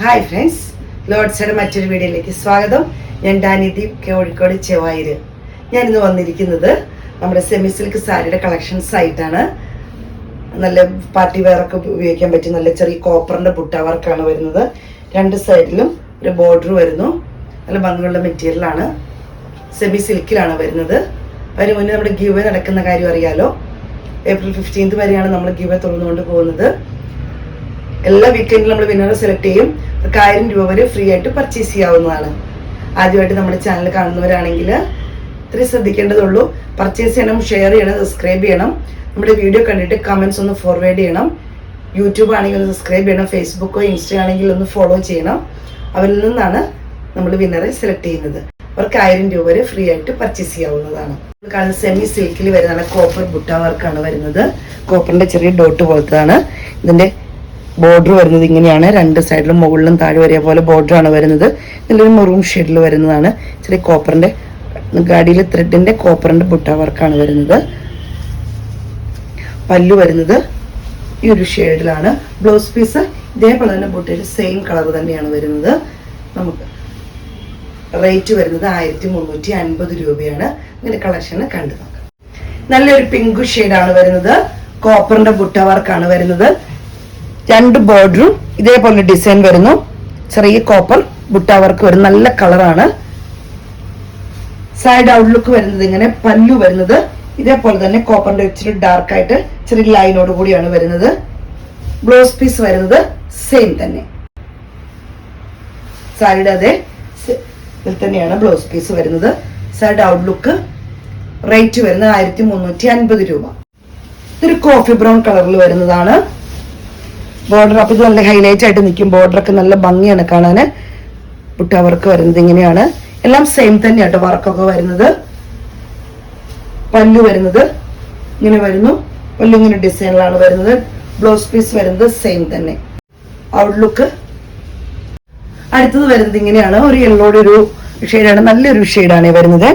Hi friends, ലോഡ്സയുടെ മറ്റൊരു വീഡിയോയിലേക്ക് സ്വാഗതം. ഞാൻ ഡാനിദീപ്, കോഴിക്കോട് ചെവായൂര്. ഞാനിന്ന് വന്നിരിക്കുന്നത് നമ്മുടെ സെമി സിൽക്ക് സാരിയുടെ കളക്ഷൻസ് ആയിട്ടാണ്. നല്ല പാർട്ടി വെയറൊക്കെ ഉപയോഗിക്കാൻ പറ്റിയ നല്ല ചെറിയ കോപ്പറിന്റെ ബുട്ട വർക്കാണ് വരുന്നത്. രണ്ട് സൈഡിലും ഒരു ബോർഡർ വരുന്നു. നല്ല ഭംഗിയുള്ള മെറ്റീരിയലാണ്. സെമി സിൽക്കിലാണ് വരുന്നത്. അതിന് മുന്നേ നമ്മുടെ ഗിവ് നടക്കുന്ന കാര്യം അറിയാലോ. ഏപ്രിൽ 15 വരെയാണ് നമ്മൾ ഗിവ് തുറന്നുകൊണ്ട് പോകുന്നത്. എല്ലാ വീക്കെൻഡിലും നമ്മൾ വിന്നറെ സെലക്ട് ചെയ്യും. 1000 രൂപ വരെ ഫ്രീ ആയിട്ട് പർച്ചേസ് ചെയ്യാവുന്നതാണ്. ആദ്യമായിട്ട് നമ്മുടെ ചാനൽ കാണുന്നവരാണെങ്കിൽ ഇത്രയും ശ്രദ്ധിക്കേണ്ടതുള്ളൂ. പർച്ചേസ് ചെയ്യണം, ഷെയർ ചെയ്യണം, സബ്സ്ക്രൈബ് ചെയ്യണം. നമ്മുടെ വീഡിയോ കണ്ടിട്ട് കമൻസ് ഒന്ന് ഫോർവേഡ് ചെയ്യണം. യൂട്യൂബ് ആണെങ്കിൽ ഒന്ന് സബ്സ്ക്രൈബ് ചെയ്യണം. ഫേസ്ബുക്കോ ഇൻസ്റ്റ ആണെങ്കിൽ ഒന്ന് ഫോളോ ചെയ്യണം. അവരിൽ നിന്നാണ് നമ്മൾ വിന്നറെ സെലക്ട് ചെയ്യുന്നത്. അവർക്ക് 1000 രൂപ വരെ ഫ്രീ ആയിട്ട് പർച്ചേസ് ചെയ്യാവുന്നതാണ്. കാണുന്ന സെമി സിൽക്കിൽ വരുന്നതാണ്. കോപ്പർ ബുട്ട വർക്കാണ് വരുന്നത്. കോപ്പറിന്റെ ചെറിയ ഡോട്ട് പോലത്തതാണ്. ഇതിന്റെ ബോർഡർ വരുന്നത് ഇങ്ങനെയാണ്. രണ്ട് സൈഡിലും മുകളിലും താഴെ വരെ പോലെ ബോർഡർ ആണ് വരുന്നത്. നല്ലൊരു മെറൂൺ ഷെയ്ഡിൽ വരുന്നതാണ്. ചെറിയ കോപ്പറിന്റെ ഗാഡിയിലെ ത്രെഡിന്റെ കോപ്പറിന്റെ ബുട്ട വർക്കാണ് വരുന്നത്. പല്ലു വരുന്നത് ഈ ഒരു ഷെയ്ഡിലാണ്. ബ്ലൗസ് പീസ് ഇതേപോലെ തന്നെ ബുട്ടയിൽ സെയിം കളർ തന്നെയാണ് വരുന്നത്. നമുക്ക് റേറ്റ് വരുന്നത് 1350 രൂപയാണ്. ഇതിന്റെ കളക്ഷൻ കണ്ടു നോക്കാം. നല്ലൊരു പിങ്ക് ഷെയ്ഡാണ് വരുന്നത്. കോപ്പറിന്റെ ബുട്ട വർക്കാണ് വരുന്നത്. രണ്ട് ബോർഡറും ഇതേപോലെ ഡിസൈൻ വരുന്നു. ചെറിയ കോപ്പർ ബുട്ട വർക്ക് വരുന്ന നല്ല കളറാണ്. സൈഡ് ഔട്ട്ലുക്ക് വരുന്നത് ഇങ്ങനെ. പല്ലു വരുന്നത് ഇതേപോലെ തന്നെ കോപ്പറിന്റെ ഇച്ചിരി ഡാർക്ക് ആയിട്ട് ചെറിയ ലൈനോട് കൂടിയാണ് വരുന്നത്. ബ്ലൗസ് പീസ് വരുന്നത് സെയിം തന്നെ. സാരിയുടെ അതേ ഇതിൽ തന്നെയാണ് ബ്ലൗസ് പീസ് വരുന്നത്. Side outlook. റേറ്റ് വരുന്നത് 1350 രൂപ. ഇതൊരു കോഫി ബ്രൗൺ കളറിൽ വരുന്നതാണ്. ബോർഡർ അപ്പൊ ഇത് നല്ല ഹൈലൈറ്റ് ആയിട്ട് നിൽക്കും. ബോർഡറൊക്കെ നല്ല ഭംഗിയാണ് കാണാൻ. ബുട്ട വർക്ക് വരുന്നത് ഇങ്ങനെയാണ്. എല്ലാം സെയിം തന്നെയാട്ടോ വർക്കൊക്കെ വരുന്നത്. പല്ലു വരുന്നത് ഇങ്ങനെ വരുന്നു. പല്ലു ഇങ്ങനെ ഡിസൈനിലാണ് വരുന്നത്. ബ്ലൗസ് പീസ് വരുന്നത് സെയിം തന്നെ. ഔട്ട്ലുക്ക്. അടുത്തത് വരുന്നത് ഇങ്ങനെയാണ്. ഒരു യെല്ലോയുടെ ഒരു ഷെയ്ഡാണ്. നല്ലൊരു ഷെയ്ഡാണ് വരുന്നത്.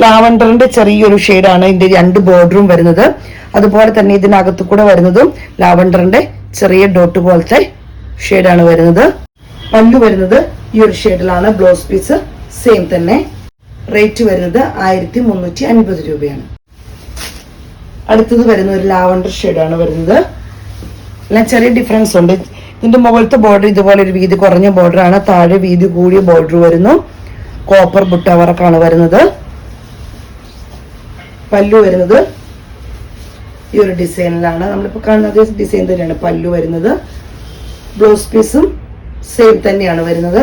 ലാവണ്ടറിന്റെ ചെറിയൊരു ഷെയ്ഡാണ് ഇതിന്റെ രണ്ട് ബോർഡറും വരുന്നത്. അതുപോലെ തന്നെ ഇതിനകത്ത് കൂടെ വരുന്നതും ലാവണ്ടറിന്റെ ചെറിയ ഡോട്ട് പോലത്തെ ഷെയ്ഡാണ് വരുന്നത്. പല്ലു വരുന്നത് ഈ ഒരു ഷെയ്ഡിലാണ്. ബ്ലൗസ് പീസ് സെയിം തന്നെ. റേറ്റ് വരുന്നത് 1350 രൂപയാണ്. അടുത്തത് വരുന്ന ഒരു ലാവണ്ടർ ഷെയ്ഡാണ് വരുന്നത്. എല്ലാം ചെറിയ ഡിഫറൻസ് ഉണ്ട്. ഇതിന്റെ മുകളിലത്തെ ബോർഡർ ഇതുപോലെ ഒരു വീതി കുറഞ്ഞ ബോർഡറാണ്. താഴെ വീതി കൂടിയ ബോർഡർ വരുന്നു. കോപ്പർ ബുട്ട വർക്കാണ് വരുന്നത്. പല്ലു വരുന്നത് ഈ ഒരു ഡിസൈനിലാണ്. നമ്മളിപ്പോ കാണുന്നത് ഡിസൈൻ തന്നെയാണ് പല്ലു വരുന്നത്. ബ്ലൗസ് പീസും സെയിം തന്നെയാണ് വരുന്നത്.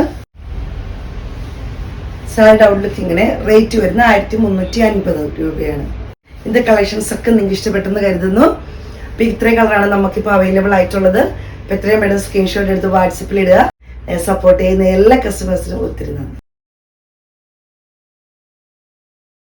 സൈഡ് ഔട്ട്ലുക്ക് ഇങ്ങനെ. റേറ്റ് വരുന്നത് 1350 രൂപയാണ്. ഇതിന്റെ കളക്ഷൻസ് ഒക്കെ നിങ്ങൾക്ക് ഇഷ്ടപ്പെട്ടെന്ന് കരുതുന്നു. അപ്പൊ ഇത്രയും കളറാണ് നമുക്കിപ്പോൾ അവൈലബിൾ ആയിട്ടുള്ളത്. അപ്പൊ എത്രയും വേണ്ടത് സ്ക്രീൻഷോട്ട് എടുത്ത് വാട്സപ്പിൽ ഇടുക. സപ്പോർട്ട് ചെയ്യുന്ന എല്ലാ കസ്റ്റമേഴ്സിനും ഒത്തിരി നന്ദി.